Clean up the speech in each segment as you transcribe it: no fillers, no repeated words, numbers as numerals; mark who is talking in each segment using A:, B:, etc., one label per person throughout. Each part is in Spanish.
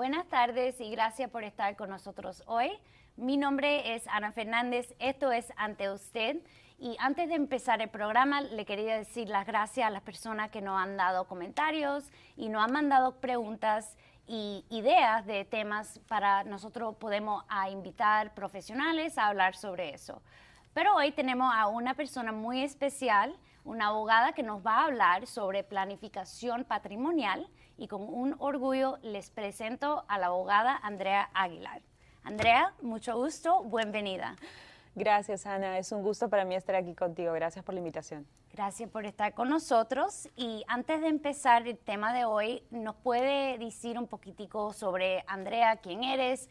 A: Buenas tardes y gracias por estar con nosotros hoy. Mi nombre es Ana Fernández, esto es Ante Usted. Y antes de empezar el programa, le quería decir las gracias a las personas que nos han dado comentarios y nos han mandado preguntas y ideas de temas para nosotros podemos invitar profesionales a hablar sobre eso. Pero hoy tenemos a una persona muy especial, una abogada que nos va a hablar sobre planificación patrimonial y con un orgullo les presento a la abogada Andrea Aguilar. Andrea, mucho gusto, bienvenida.
B: Gracias, Ana. Es un gusto para mí estar aquí contigo. Gracias por la invitación.
A: Gracias por estar con nosotros. Y antes de empezar el tema de hoy, ¿nos puede decir un poquitico sobre Andrea, quién eres,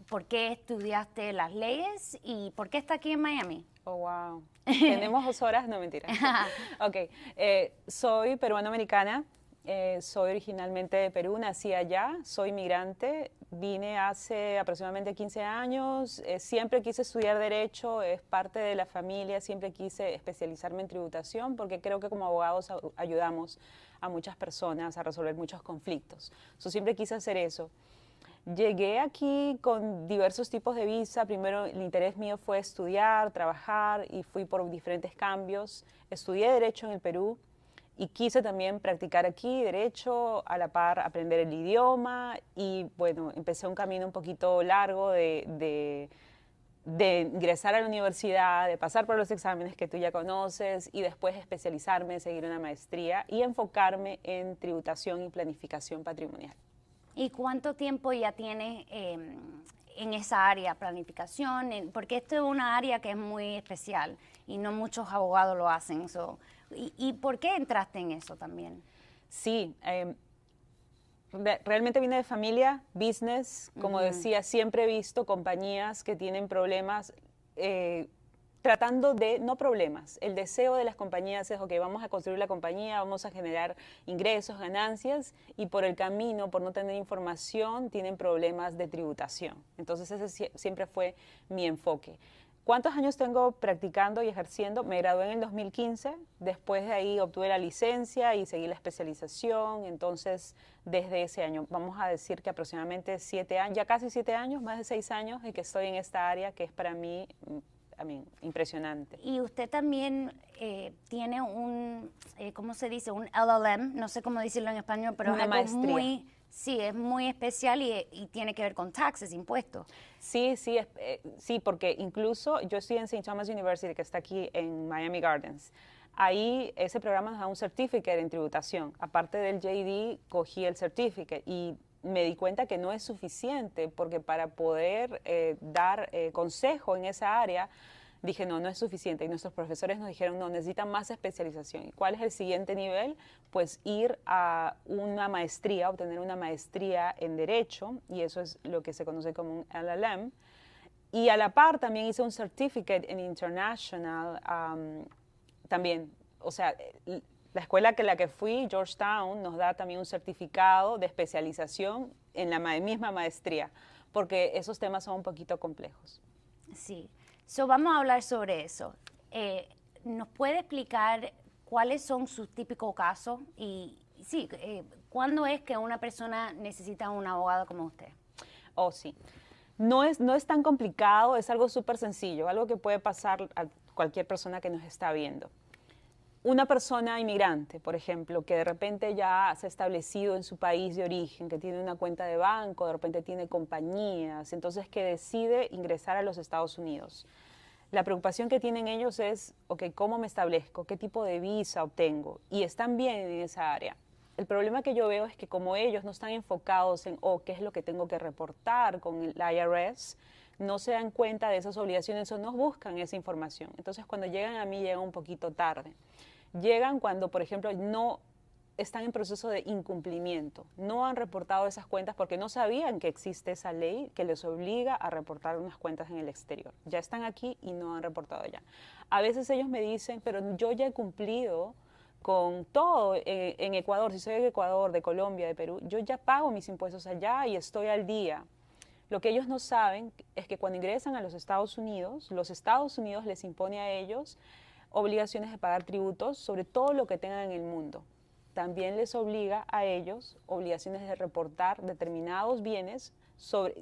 A: por qué estudiaste las leyes y por qué está aquí en Miami?
B: Oh, wow. Tenemos 2 horas, no mentira. Ok, soy peruano-americana. Soy originalmente de Perú, nací allá, soy migrante, vine hace aproximadamente 15 años, siempre quise estudiar Derecho, es parte de la familia, siempre quise especializarme en tributación porque creo que como abogados ayudamos a muchas personas a resolver muchos conflictos. Siempre quise hacer eso. Llegué aquí con diversos tipos de visa. Primero el interés mío fue estudiar, trabajar y fui por diferentes cambios. Estudié Derecho en el Perú. Y quise también practicar aquí Derecho, a la par aprender el idioma y bueno, empecé un camino un poquito largo de ingresar a la universidad, de pasar por los exámenes que tú ya conoces y después especializarme, seguir una maestría y enfocarme en tributación y planificación patrimonial.
A: ¿Y cuánto tiempo ya tienes en esa área, planificación? Porque esto es una área que es muy especial y no muchos abogados lo hacen. ¿Y por qué entraste en eso también?
B: Sí, realmente vine de familia, business, como decía, siempre he visto compañías que tienen problemas, tratando de, no problemas, el deseo de las compañías es, ok, vamos a construir la compañía, vamos a generar ingresos, ganancias, y por el camino, por no tener información, tienen problemas de tributación. Entonces ese siempre fue mi enfoque. ¿Cuántos años tengo practicando y ejerciendo? Me gradué en el 2015, después de ahí obtuve la licencia y seguí la especialización, entonces desde ese año, vamos a decir que aproximadamente 7 años, ya casi 7 años, más de 6 años de que estoy en esta área que es para mí impresionante.
A: Y usted también tiene ¿cómo se dice? Un LLM, no sé cómo decirlo en español, pero
B: una
A: algo
B: maestría.
A: muy... Sí, es muy especial y tiene que ver con taxes, impuestos.
B: Sí, sí, sí, porque incluso yo estoy en St. Thomas University, que está aquí en Miami Gardens. Ahí ese programa nos da un certificate en tributación. Aparte del JD, cogí el certificate y me di cuenta que no es suficiente porque para poder dar consejo en esa área, dije, no, no es suficiente. Y nuestros profesores nos dijeron, no, necesitan más especialización. ¿Y cuál es el siguiente nivel? Pues ir a una maestría, obtener una maestría en Derecho, y eso es lo que se conoce como un LLM. Y a la par también hice un certificate en International, también, o sea, la escuela que la que fui, Georgetown, nos da también un certificado de especialización en la misma maestría, porque esos temas son un poquito complejos.
A: Sí. Vamos a hablar sobre eso. ¿Nos puede explicar cuáles son sus típicos casos? Y sí, ¿cuándo es que una persona necesita un abogado como usted?
B: Oh, sí. No es tan complicado, es algo súper sencillo, algo que puede pasar a cualquier persona que nos está viendo. Una persona inmigrante, por ejemplo, que de repente ya se ha establecido en su país de origen, que tiene una cuenta de banco, de repente tiene compañías, entonces que decide ingresar a los Estados Unidos. La preocupación que tienen ellos es, ok, ¿cómo me establezco? ¿Qué tipo de visa obtengo? Y están bien en esa área. El problema que yo veo es que como ellos no están enfocados en, qué es lo que tengo que reportar con el IRS, no se dan cuenta de esas obligaciones o no buscan esa información. Entonces, cuando llegan a mí, llegan un poquito tarde. Llegan cuando, por ejemplo, no están en proceso de incumplimiento. No han reportado esas cuentas porque no sabían que existe esa ley que les obliga a reportar unas cuentas en el exterior. Ya están aquí y no han reportado ya. A veces ellos me dicen, pero yo ya he cumplido con todo en Ecuador. Si soy de Ecuador, de Colombia, de Perú, yo ya pago mis impuestos allá y estoy al día. Lo que ellos no saben es que cuando ingresan a los Estados Unidos les impone a ellos obligaciones de pagar tributos sobre todo lo que tengan en el mundo. también les obliga a ellos obligaciones de reportar determinados bienes sobre,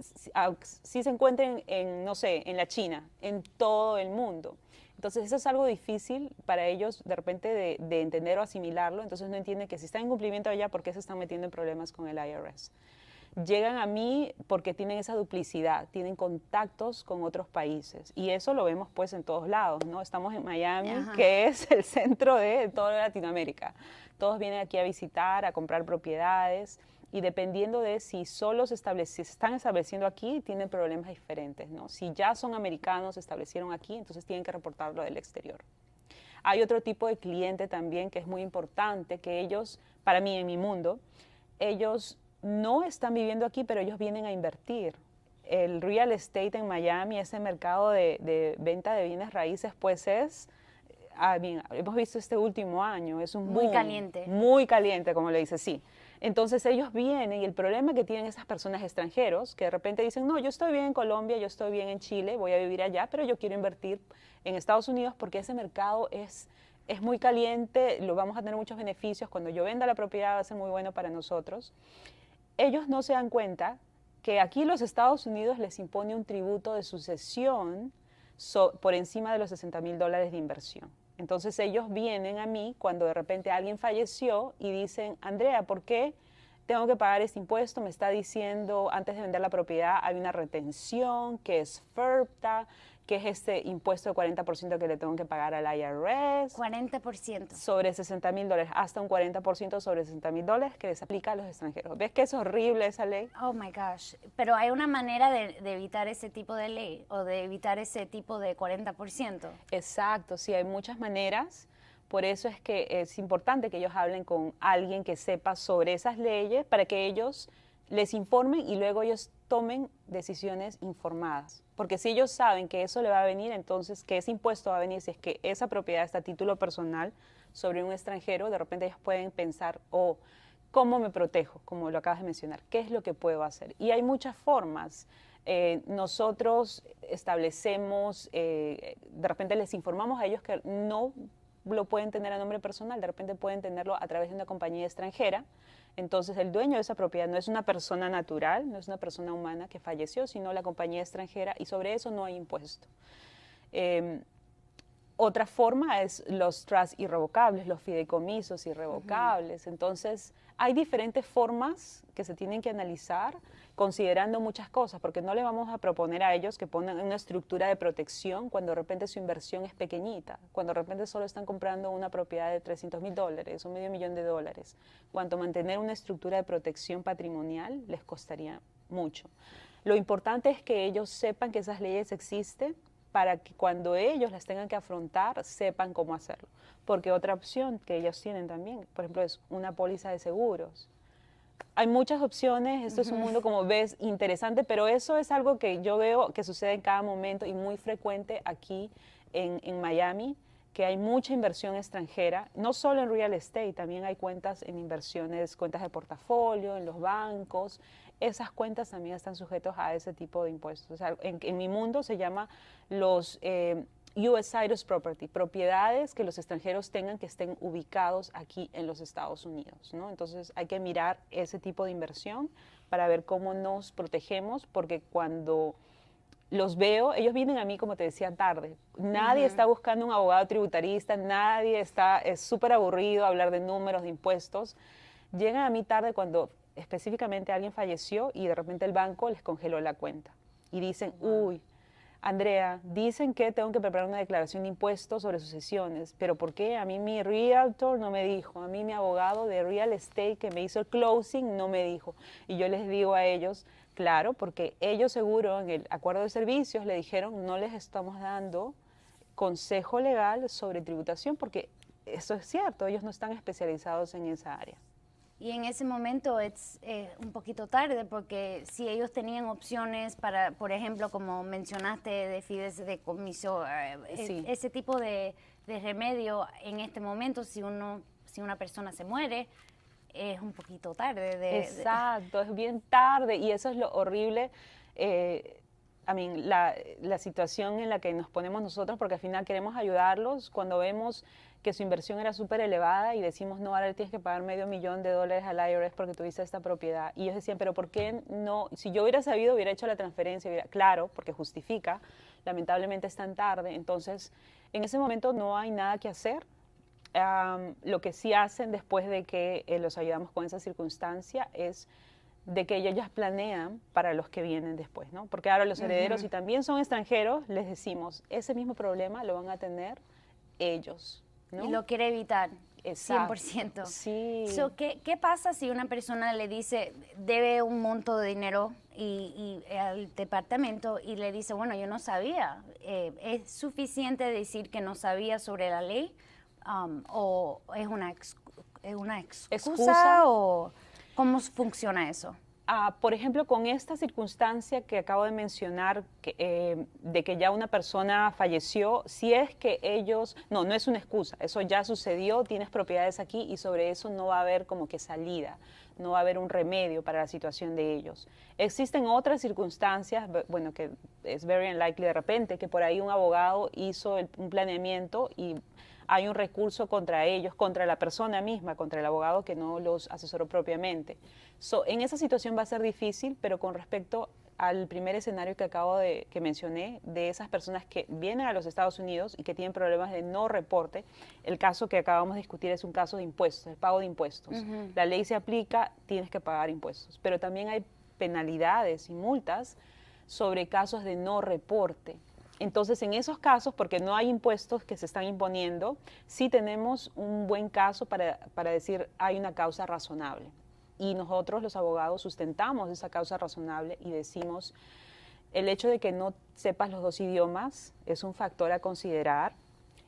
B: si se encuentran en, no sé, en la China, en todo el mundo. Entonces eso es algo difícil para ellos de repente de entender o asimilarlo, entonces no entienden que si están en cumplimiento allá, ¿por qué se están metiendo en problemas con el IRS? Llegan a mí porque tienen esa duplicidad, tienen contactos con otros países y eso lo vemos pues en todos lados, ¿no? Estamos en Miami,
A: Ajá.
B: que es el centro de toda Latinoamérica. Todos vienen aquí a visitar, a comprar propiedades y dependiendo de si solo si se están estableciendo aquí, tienen problemas diferentes, ¿no? Si ya son americanos, se establecieron aquí, entonces tienen que reportarlo del exterior. Hay otro tipo de cliente también que es muy importante, que ellos, para mí, en mi mundo, ellos no están viviendo aquí, pero ellos vienen a invertir. El real estate en Miami, ese mercado de venta de bienes raíces, pues es, hemos visto este último año, es un boom.
A: Muy caliente.
B: Muy caliente, como le dice, sí. Entonces ellos vienen y el problema que tienen esas personas extranjeros, que de repente dicen, no, yo estoy bien en Colombia, yo estoy bien en Chile, voy a vivir allá, pero yo quiero invertir en Estados Unidos porque ese mercado es muy caliente, lo vamos a tener muchos beneficios, cuando yo venda la propiedad va a ser muy bueno para nosotros. Ellos no se dan cuenta que aquí los Estados Unidos les impone un tributo de sucesión por encima de los $60,000 de inversión. Entonces ellos vienen a mí cuando de repente alguien falleció y dicen, Andrea, ¿por qué tengo que pagar este impuesto? Me está diciendo, antes de vender la propiedad hay una retención, que es FERPTA, que es este impuesto de 40% que le tengo que pagar al IRS.
A: 40%.
B: Sobre $60,000, hasta un 40% sobre $60,000 que les aplica a los extranjeros. ¿Ves que es horrible esa ley?
A: Oh my gosh. Pero hay una manera de evitar ese tipo de ley o de evitar ese tipo de 40%.
B: Exacto, sí, hay muchas maneras. Por eso es que es importante que ellos hablen con alguien que sepa sobre esas leyes para que ellos les informen y luego ellos tomen decisiones informadas. Porque si ellos saben que eso le va a venir, entonces que ese impuesto va a venir, si es que esa propiedad está a título personal sobre un extranjero, de repente ellos pueden pensar, oh, ¿cómo me protejo? Como lo acabas de mencionar, ¿qué es lo que puedo hacer? Y hay muchas formas. Nosotros establecemos, de repente les informamos a ellos que no lo pueden tener a nombre personal, de repente pueden tenerlo a través de una compañía extranjera. Entonces el dueño de esa propiedad no es una persona natural, no es una persona humana que falleció, sino la compañía extranjera y sobre eso no hay impuesto. Otra forma es los trusts irrevocables, los fideicomisos irrevocables. Entonces hay diferentes formas que se tienen que analizar considerando muchas cosas, porque no le vamos a proponer a ellos que pongan una estructura de protección cuando de repente su inversión es pequeñita, cuando de repente solo están comprando una propiedad de $300,000 o $500,000. Cuanto mantener una estructura de protección patrimonial les costaría mucho. Lo importante es que ellos sepan que esas leyes existen para que cuando ellos las tengan que afrontar sepan cómo hacerlo. Porque otra opción que ellos tienen también, por ejemplo, es una póliza de seguros. Hay muchas opciones, esto es un mundo, como ves, interesante, pero eso es algo que yo veo que sucede en cada momento y muy frecuente aquí en Miami, que hay mucha inversión extranjera, no solo en real estate, también hay cuentas en inversiones, cuentas de portafolio, en los bancos. Esas cuentas también están sujetas a ese tipo de impuestos. O sea, en mi mundo se llama los US Citrus Property, propiedades que los extranjeros tengan que estén ubicados aquí en los Estados Unidos, ¿no? Entonces hay que mirar ese tipo de inversión para ver cómo nos protegemos, porque cuando los veo, ellos vienen a mí, como te decía, tarde. Nadie está buscando un abogado tributarista, nadie está, es súper aburrido hablar de números, de impuestos. Llegan a mí tarde cuando específicamente alguien falleció y de repente el banco les congeló la cuenta. Y dicen, uy, Andrea, dicen que tengo que preparar una declaración de impuestos sobre sucesiones, pero ¿por qué? A mí mi realtor no me dijo, a mí mi abogado de real estate que me hizo el closing no me dijo. Y yo les digo a ellos, claro, porque ellos seguro en el acuerdo de servicios le dijeron, no les estamos dando consejo legal sobre tributación, porque eso es cierto, ellos no están especializados en esa área.
A: Y en ese momento es un poquito tarde porque si ellos tenían opciones para, por ejemplo, como mencionaste, de fideicomiso,
B: Sí.
A: ese tipo de remedio en este momento, si una persona se muere, es un poquito tarde.
B: Exacto, es bien tarde y eso es lo horrible. la situación en la que nos ponemos nosotros, porque al final queremos ayudarlos cuando vemos que su inversión era súper elevada y decimos, no, ahora le tienes que pagar $500,000 al IRS porque tuviste esta propiedad. Y ellos decían, pero ¿por qué no? Si yo hubiera sabido, hubiera hecho la transferencia. Claro, porque justifica. Lamentablemente es tan tarde. Entonces, en ese momento no hay nada que hacer. Lo que sí hacen después de que los ayudamos con esa circunstancia es de que ellos ya planean para los que vienen después, ¿no? Porque ahora los herederos, si también son extranjeros, les decimos, ese mismo problema lo van a tener ellos, ¿no?
A: Y lo quiere evitar.
B: Exacto.
A: 100%.
B: Sí.
A: So, ¿qué pasa si una persona le dice, debe un monto de dinero y al departamento y le dice, bueno, yo no sabía? ¿Es suficiente decir que no sabía sobre la ley? ¿O es una excusa? ¿O cómo funciona eso?
B: Por ejemplo, con esta circunstancia que acabo de mencionar, de que ya una persona falleció, si es que ellos, no es una excusa, eso ya sucedió, tienes propiedades aquí y sobre eso no va a haber como que salida, no va a haber un remedio para la situación de ellos. Existen otras circunstancias, bueno, que es very unlikely de repente, que por ahí un abogado hizo un planeamiento y hay un recurso contra ellos, contra la persona misma, contra el abogado que no los asesoró propiamente. En esa situación va a ser difícil, pero con respecto al primer escenario que mencioné, de esas personas que vienen a los Estados Unidos y que tienen problemas de no reporte, el caso que acabamos de discutir es un caso de impuestos, el pago de impuestos. La ley se aplica, tienes que pagar impuestos, pero también hay penalidades y multas sobre casos de no reporte. Entonces, en esos casos, porque no hay impuestos que se están imponiendo, sí tenemos un buen caso para decir hay una causa razonable. Y nosotros, los abogados, sustentamos esa causa razonable y decimos, el hecho de que no sepas los dos idiomas es un factor a considerar.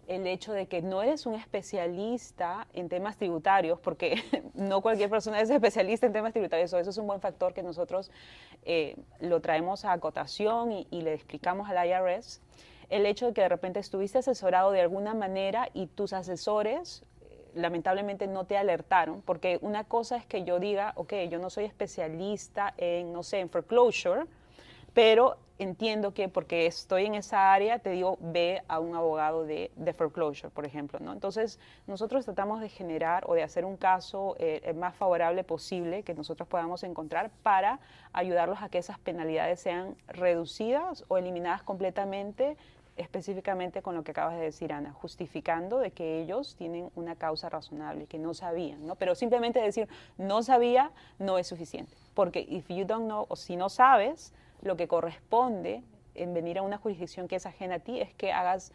B: El hecho de que no eres un especialista en temas tributarios, porque no cualquier persona es especialista en temas tributarios, eso es un buen factor que nosotros lo traemos a acotación y le explicamos al IRS. El hecho de que de repente estuviste asesorado de alguna manera y tus asesores lamentablemente no te alertaron, porque una cosa es que yo diga, ok, yo no soy especialista en, no sé, en foreclosure, pero entiendo que porque estoy en esa área, te digo, ve a un abogado de foreclosure, por ejemplo, ¿no? Entonces, nosotros tratamos de generar o de hacer un caso el más favorable posible que nosotros podamos encontrar para ayudarlos a que esas penalidades sean reducidas o eliminadas completamente, específicamente con lo que acabas de decir, Ana, justificando de que ellos tienen una causa razonable, que no sabían, ¿no? Pero simplemente decir no sabía no es suficiente, porque if you don't know, o si no sabes, lo que corresponde en venir a una jurisdicción que es ajena a ti es que hagas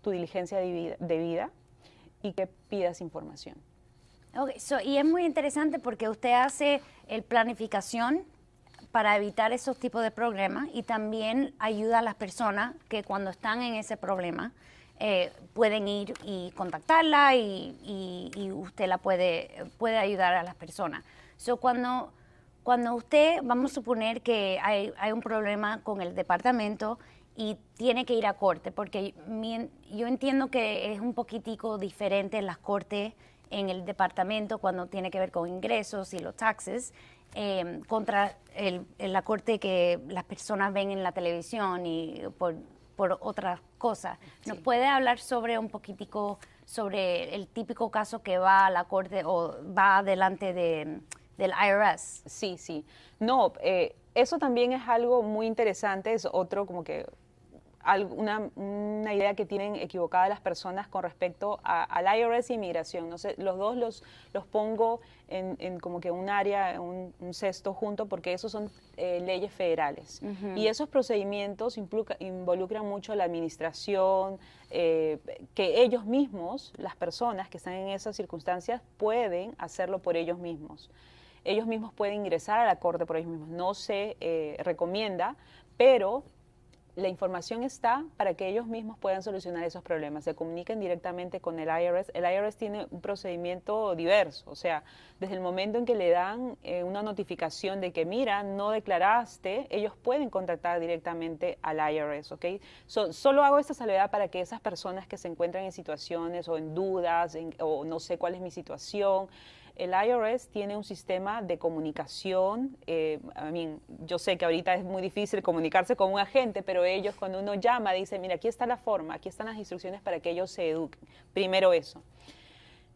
B: tu diligencia debida y que pidas información.
A: Okay, y es muy interesante porque usted hace el planificación para evitar esos tipos de problemas y también ayuda a las personas que cuando están en ese problema pueden ir y contactarla y usted la puede ayudar a las personas. Cuando usted, vamos a suponer que hay un problema con el departamento y tiene que ir a corte, porque yo entiendo que es un poquitico diferente en las cortes en el departamento cuando tiene que ver con ingresos y los taxes, contra la corte que las personas ven en la televisión y por otras cosas. ¿Nos puede hablar un poquitico sobre el típico caso que va a la corte o va delante del IRS?
B: Sí. No, eso también es algo muy interesante, es otro como que una idea que tienen equivocada las personas con respecto al IRS y inmigración. No sé, los dos los pongo en como que un área, un cesto junto, porque esos son leyes federales. Y esos procedimientos involucran mucho la administración, que ellos mismos, las personas que están en esas circunstancias, pueden hacerlo por ellos mismos. Ellos mismos pueden ingresar a la corte por ellos mismos. No se recomienda, pero la información está para que ellos mismos puedan solucionar esos problemas, se comuniquen directamente con el IRS. El IRS tiene un procedimiento diverso, o sea, desde el momento en que le dan una notificación de que, mira, no declaraste, ellos pueden contactar directamente al IRS, ¿ok? Solo hago esta salvedad para que esas personas que se encuentran en situaciones o en dudas, o no sé cuál es mi situación, El IRS tiene un sistema de comunicación. Yo sé que ahorita es muy difícil comunicarse con un agente, pero ellos cuando uno llama dicen, mira, aquí está la forma, aquí están las instrucciones para que ellos se eduquen. Primero eso.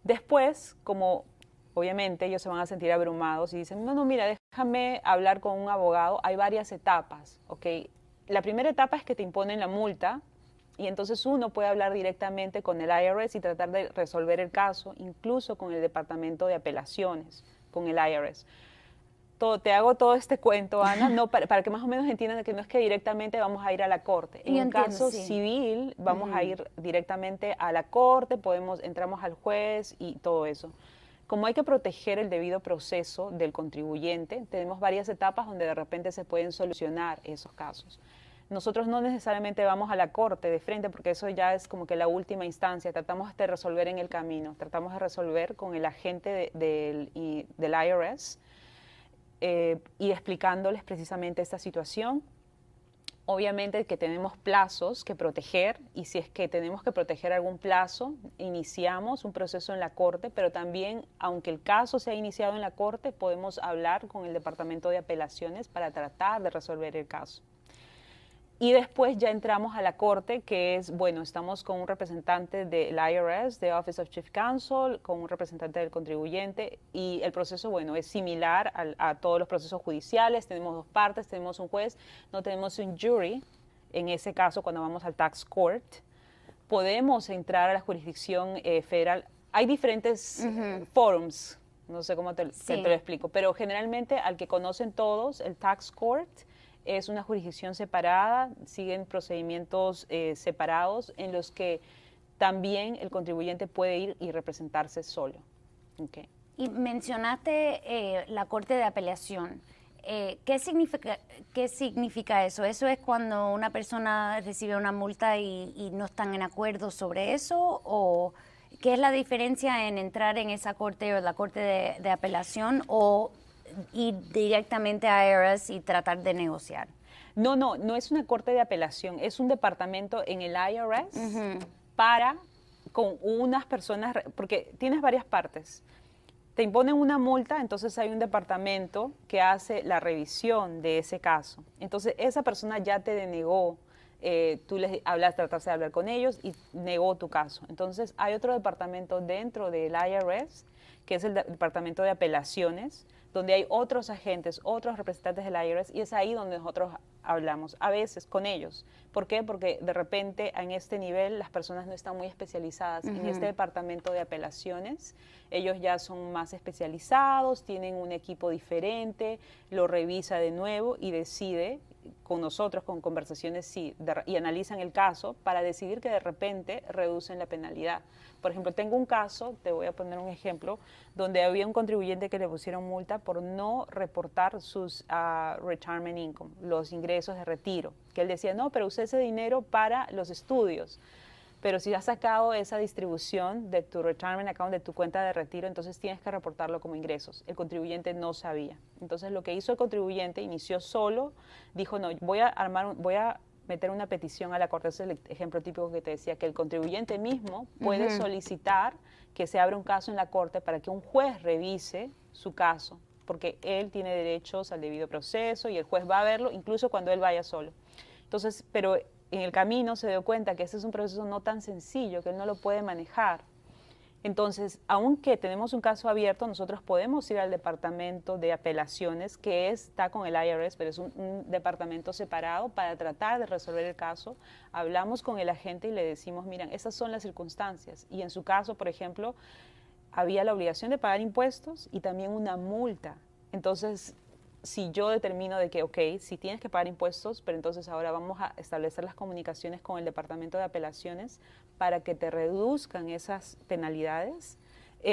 B: Después, como obviamente ellos se van a sentir abrumados y dicen, no, mira, déjame hablar con un abogado. Hay varias etapas, ¿ok? La primera etapa es que te imponen la multa y entonces uno puede hablar directamente con el IRS y tratar de resolver el caso, incluso con el Departamento de Apelaciones, con el IRS. Te hago todo este cuento, Ana, no, para que más o menos entiendan que no es que directamente vamos a ir a la corte. En un caso civil vamos a ir directamente a la corte, entramos al juez y todo eso. Como hay que proteger el debido proceso del contribuyente, tenemos varias etapas donde de repente se pueden solucionar esos casos. Nosotros no necesariamente vamos a la corte de frente porque eso ya es como que la última instancia. Tratamos de resolver en el camino, tratamos de resolver con el agente del IRS y explicándoles precisamente esta situación. Obviamente que tenemos plazos que proteger y si es que tenemos que proteger algún plazo, iniciamos un proceso en la corte, pero también, aunque el caso se ha iniciado en la corte, podemos hablar con el Departamento de Apelaciones para tratar de resolver el caso. Y después ya entramos a la corte, que es, bueno, estamos con un representante del IRS, de Office of Chief Counsel, con un representante del contribuyente, y el proceso, bueno, es similar a todos los procesos judiciales. Tenemos dos partes, tenemos un juez, no tenemos un jury. En ese caso, cuando vamos al tax court, podemos entrar a la jurisdicción federal. Hay diferentes forums, no sé cómo te lo explico, pero generalmente al que conocen todos, el tax court, es una jurisdicción separada, siguen procedimientos separados en los que también el contribuyente puede ir y representarse solo. Okay.
A: Y mencionaste la Corte de Apelación. ¿Qué significa eso? ¿Eso es cuando una persona recibe una multa y no están en acuerdo sobre eso? ¿O qué es la diferencia en entrar en esa corte o la Corte de Apelación o ir directamente a IRS y tratar de negociar?
B: No es una corte de apelación, es un departamento en el IRS con unas personas, porque tienes varias partes. Te imponen una multa, entonces hay un departamento que hace la revisión de ese caso. Entonces esa persona ya te denegó, tú les trataste de hablar con ellos y negó tu caso. Entonces hay otro departamento dentro del IRS, que es el Departamento de Apelaciones, donde hay otros agentes, otros representantes del IRS, y es ahí donde nosotros hablamos, a veces con ellos. ¿Por qué? Porque de repente en este nivel las personas no están muy especializadas. En este Departamento de Apelaciones, ellos ya son más especializados, tienen un equipo diferente, lo revisa de nuevo y decide con nosotros, con conversaciones, y analizan el caso para decidir que de repente reducen la penalidad. Por ejemplo, tengo un caso, te voy a poner un ejemplo, donde había un contribuyente que le pusieron multa por no reportar sus retirement income, los ingresos de retiro, que él decía, no, pero usé ese dinero para los estudios. Pero si has sacado esa distribución de tu retirement account, de tu cuenta de retiro, entonces tienes que reportarlo como ingresos. El contribuyente no sabía. Entonces lo que hizo el contribuyente, inició solo, dijo, no, voy a meter una petición a la corte. Ese es el ejemplo típico que te decía, que el contribuyente mismo puede solicitar que se abra un caso en la corte para que un juez revise su caso, porque él tiene derechos al debido proceso y el juez va a verlo incluso cuando él vaya solo. Entonces, pero en el camino se dio cuenta que ese es un proceso no tan sencillo, que él no lo puede manejar. Entonces, aunque tenemos un caso abierto, nosotros podemos ir al Departamento de Apelaciones, que está con el IRS, pero es un departamento separado para tratar de resolver el caso. Hablamos con el agente y le decimos, miren, esas son las circunstancias. Y en su caso, por ejemplo, había la obligación de pagar impuestos y también una multa. Entonces, si yo determino de que, ok, si tienes que pagar impuestos, pero entonces ahora vamos a establecer las comunicaciones con el Departamento de Apelaciones para que te reduzcan esas penalidades,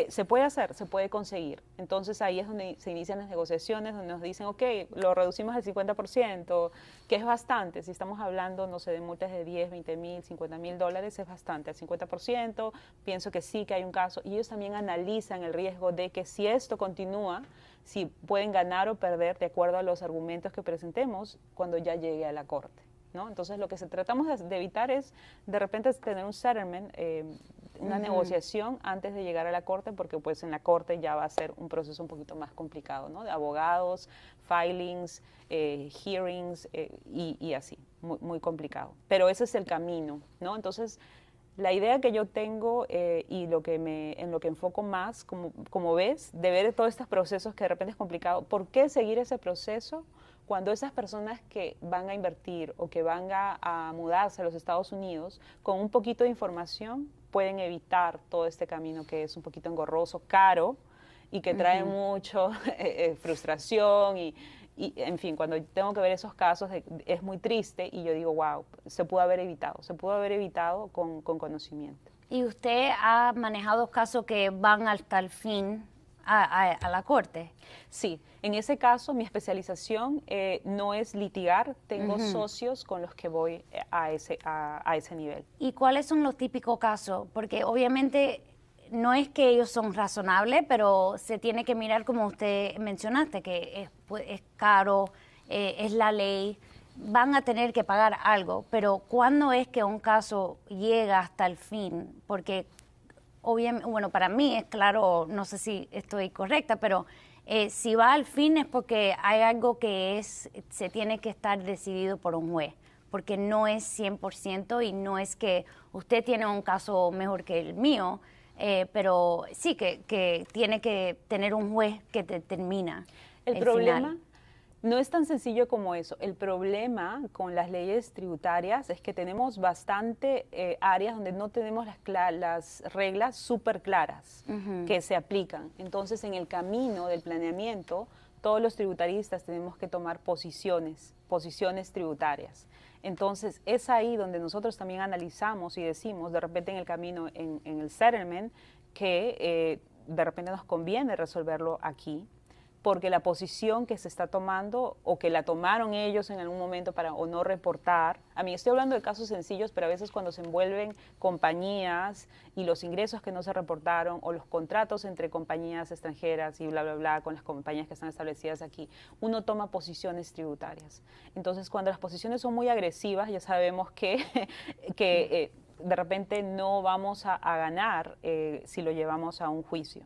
B: se puede hacer, se puede conseguir. Entonces ahí es donde se inician las negociaciones, donde nos dicen, ok, lo reducimos al 50%, que es bastante. Si estamos hablando, no sé, de multas de 10, 20 mil, 50 mil dólares, es bastante. Al 50%, pienso que sí, que hay un caso. Y ellos también analizan el riesgo de que si esto continúa, si pueden ganar o perder de acuerdo a los argumentos que presentemos cuando ya llegue a la corte, ¿no? Entonces lo que tratamos de evitar es de repente tener un settlement una negociación antes de llegar a la corte, porque pues en la corte ya va a ser un proceso un poquito más complicado, ¿no? De abogados, filings, hearings y así, muy complicado. Pero ese es el camino, ¿no? Entonces, la idea que yo tengo y en lo que enfoco más, como ves, de ver todos estos procesos que de repente es complicado, ¿por qué seguir ese proceso cuando esas personas que van a invertir o que van a mudarse a los Estados Unidos, con un poquito de información pueden evitar todo este camino que es un poquito engorroso, caro y que trae mucho frustración en fin, cuando tengo que ver esos casos es muy triste y yo digo, wow, se pudo haber evitado con conocimiento.
A: ¿Y usted ha manejado casos que van hasta el fin a la corte?
B: Sí, en ese caso mi especialización no es litigar, tengo socios con los que voy a ese nivel.
A: ¿Y cuáles son los típicos casos? Porque obviamente no es que ellos son razonables, pero se tiene que mirar como usted mencionaste, que es caro, es la ley, van a tener que pagar algo, pero ¿cuándo es que un caso llega hasta el fin? Porque obviamente, bueno, para mí es claro, no sé si estoy correcta, pero si va al fin es porque hay algo que se tiene que estar decidido por un juez, porque no es 100% y no es que usted tiene un caso mejor que el mío, pero sí que tiene que tener un juez que determina
B: el problema
A: final.
B: No es tan sencillo como eso. El problema con las leyes tributarias es que tenemos bastante áreas donde no tenemos las reglas súper claras que se aplican. Entonces, en el camino del planeamiento, todos los tributaristas tenemos que tomar posiciones tributarias. Entonces, es ahí donde nosotros también analizamos y decimos, de repente en el camino, en el settlement, que de repente nos conviene resolverlo aquí, porque la posición que se está tomando o que la tomaron ellos en algún momento para o no reportar, a mí estoy hablando de casos sencillos, pero a veces cuando se envuelven compañías y los ingresos que no se reportaron o los contratos entre compañías extranjeras y bla, bla, bla, con las compañías que están establecidas aquí, uno toma posiciones tributarias. Entonces, cuando las posiciones son muy agresivas, ya sabemos que de repente no vamos a ganar si lo llevamos a un juicio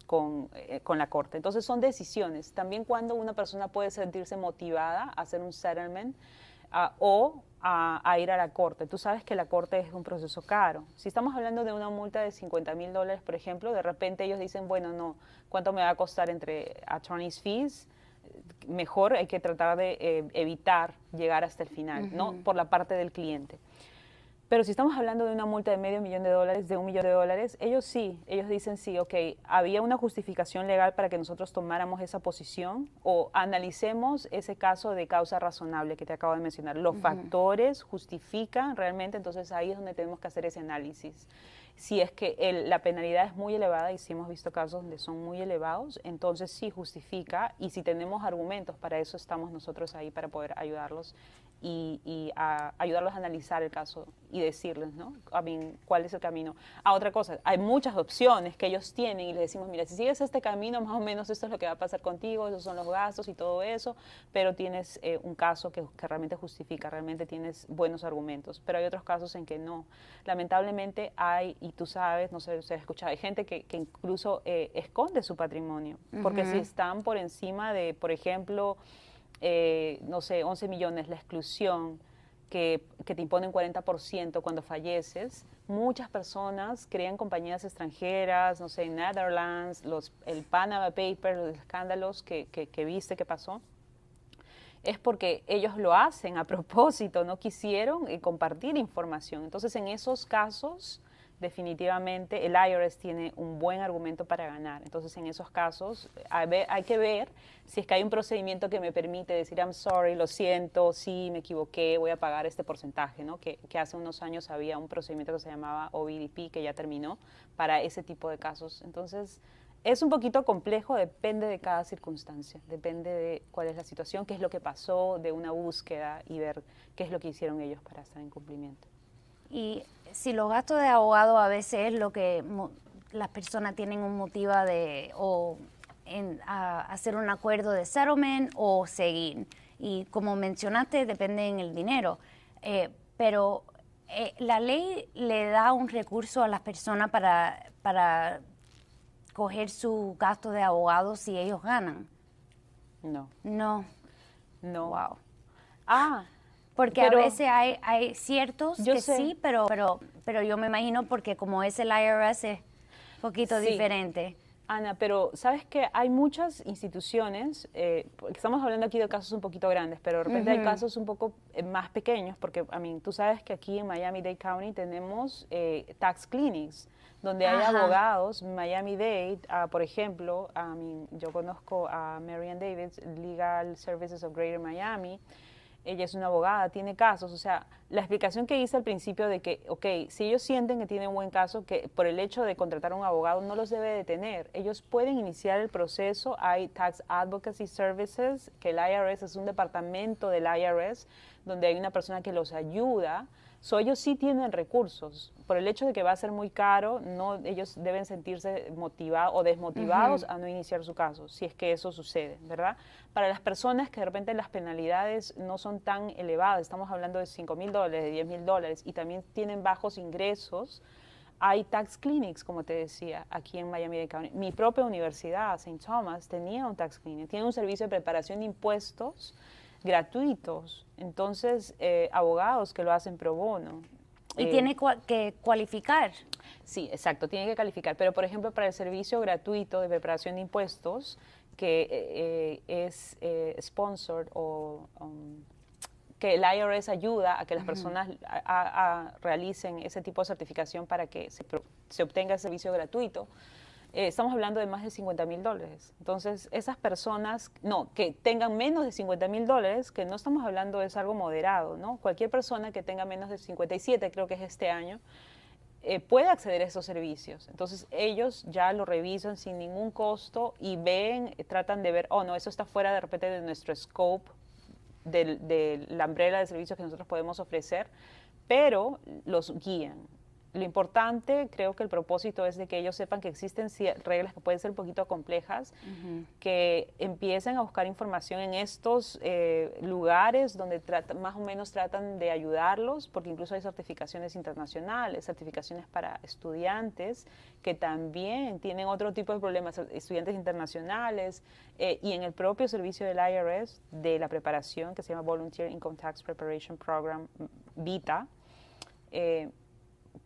B: con la corte. Entonces son decisiones. También cuando una persona puede sentirse motivada a hacer un settlement o a ir a la corte. Tú sabes que la corte es un proceso caro. Si estamos hablando de una multa de $50,000, por ejemplo, de repente ellos dicen, bueno, no, ¿cuánto me va a costar entre attorney's fees? Mejor hay que tratar de evitar llegar hasta el final, ¿no? Por la parte del cliente. Pero si estamos hablando de una multa de $500,000, de $1,000,000, ellos dicen sí, ok, había una justificación legal para que nosotros tomáramos esa posición o analicemos ese caso de causa razonable que te acabo de mencionar. Los factores justifican realmente, entonces ahí es donde tenemos que hacer ese análisis. Si es que la penalidad es muy elevada, y si hemos visto casos donde son muy elevados, entonces sí justifica, y si tenemos argumentos, para eso estamos nosotros ahí, para poder ayudarlos y ayudarlos a analizar el caso y decirles, ¿no? ¿Cuál es el camino? Otra cosa, hay muchas opciones que ellos tienen y les decimos, mira, si sigues este camino, más o menos esto es lo que va a pasar contigo, esos son los gastos y todo eso, pero tienes un caso que realmente justifica, realmente tienes buenos argumentos, pero hay otros casos en que no. Lamentablemente hay, y tú sabes, no sé si has escuchado, hay gente que incluso esconde su patrimonio, porque si están por encima de, por ejemplo, no sé, 11 millones, la exclusión que te imponen 40% cuando falleces, muchas personas crean compañías extranjeras, no sé, Netherlands, el Panama Papers, los escándalos que viste que pasó, es porque ellos lo hacen a propósito, no quisieron compartir información. Entonces, en esos casos, definitivamente el IRS tiene un buen argumento para ganar. Entonces, en esos casos hay que ver si es que hay un procedimiento que me permite decir, I'm sorry, lo siento, sí, me equivoqué, voy a pagar este porcentaje, ¿no? Que hace unos años había un procedimiento que se llamaba OBDP, que ya terminó, para ese tipo de casos. Entonces, es un poquito complejo, depende de cada circunstancia, depende de cuál es la situación, qué es lo que pasó, de una búsqueda y ver qué es lo que hicieron ellos para estar en cumplimiento.
A: Y si los gastos de abogado a veces es lo que las personas tienen un motivo de hacer un acuerdo de settlement o seguir. Y como mencionaste, depende en el dinero. Pero la ley le da un recurso a las personas para coger su gasto de abogado si ellos ganan.
B: No.
A: No.
B: No.
A: Wow.
B: Ah,
A: porque
B: pero
A: a veces hay ciertos
B: yo
A: que
B: sé.
A: sí, pero yo me imagino porque como es el IRS es un poquito
B: Sí.
A: diferente.
B: Ana, pero sabes que hay muchas instituciones, porque estamos hablando aquí de casos un poquito grandes, pero de repente hay casos un poco más pequeños, porque tú sabes que aquí en Miami-Dade County tenemos tax clinics, donde hay
A: Ajá.
B: abogados. Miami-Dade, por ejemplo, yo conozco a Marianne Davids, Legal Services of Greater Miami. Ella es una abogada, tiene casos, o sea, la explicación que hice al principio de que, ok, si ellos sienten que tienen un buen caso, que por el hecho de contratar a un abogado no los debe detener, ellos pueden iniciar el proceso. Hay Tax Advocacy Services, que el IRS es un departamento del IRS, donde hay una persona que los ayuda. Ellos sí tienen recursos. Por el hecho de que va a ser muy caro, ellos deben sentirse motivados o desmotivados a no iniciar su caso, si es que eso sucede, ¿verdad? Para las personas que de repente las penalidades no son tan elevadas, estamos hablando de $5,000, de $10,000, y también tienen bajos ingresos, hay tax clinics, como te decía, aquí en Miami-Dade County. Mi propia universidad, St. Thomas, tenía un tax clinic, tiene un servicio de preparación de impuestos gratuitos. Entonces, abogados que lo hacen pro bono.
A: Y tiene que cualificar.
B: Sí, exacto, tiene que calificar. Pero, por ejemplo, para el servicio gratuito de preparación de impuestos, que es sponsored o que el IRS ayuda a que las personas realicen ese tipo de certificación para que se obtenga el servicio gratuito, estamos hablando de más de $50,000. Entonces, esas personas, que tengan menos de $50,000, que no estamos hablando es algo moderado, ¿no? Cualquier persona que tenga menos de 57, creo que es este año, puede acceder a esos servicios. Entonces, ellos ya lo revisan sin ningún costo y tratan de ver, no, eso está fuera de repente de nuestro scope, de la umbrella de servicios que nosotros podemos ofrecer, pero los guían. Lo importante, creo que el propósito es de que ellos sepan que existen reglas que pueden ser un poquito complejas, que empiecen a buscar información en estos lugares donde más o menos tratan de ayudarlos, porque incluso hay certificaciones internacionales, certificaciones para estudiantes que también tienen otro tipo de problemas, estudiantes internacionales, y en el propio servicio del IRS de la preparación, que se llama Volunteer Income Tax Preparation Program, VITA,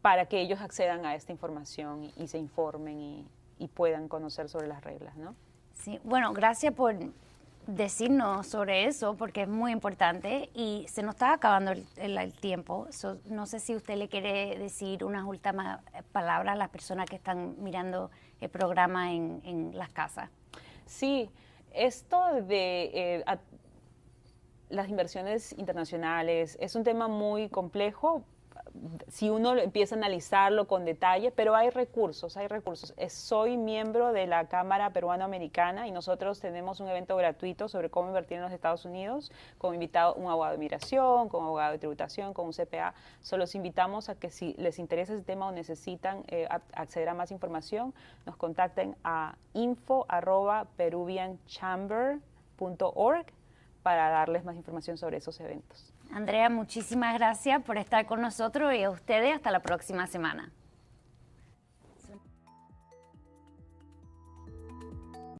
B: para que ellos accedan a esta información y se informen y puedan conocer sobre las reglas, ¿no?
A: Sí, bueno, gracias por decirnos sobre eso, porque es muy importante y se nos está acabando el tiempo. No sé si usted le quiere decir unas últimas palabras a las personas que están mirando el programa en las casas.
B: Sí, esto de las inversiones internacionales es un tema muy complejo si uno empieza a analizarlo con detalle, pero hay recursos, hay recursos. Soy miembro de la Cámara Peruano-Americana y nosotros tenemos un evento gratuito sobre cómo invertir en los Estados Unidos, con invitado un abogado de migración, con un abogado de tributación, con un CPA. Solo los invitamos a que si les interesa ese tema o necesitan acceder a más información, nos contacten a info@peruvianchamber.org para darles más información sobre esos eventos.
A: Andrea, muchísimas gracias por estar con nosotros y a ustedes hasta la próxima semana.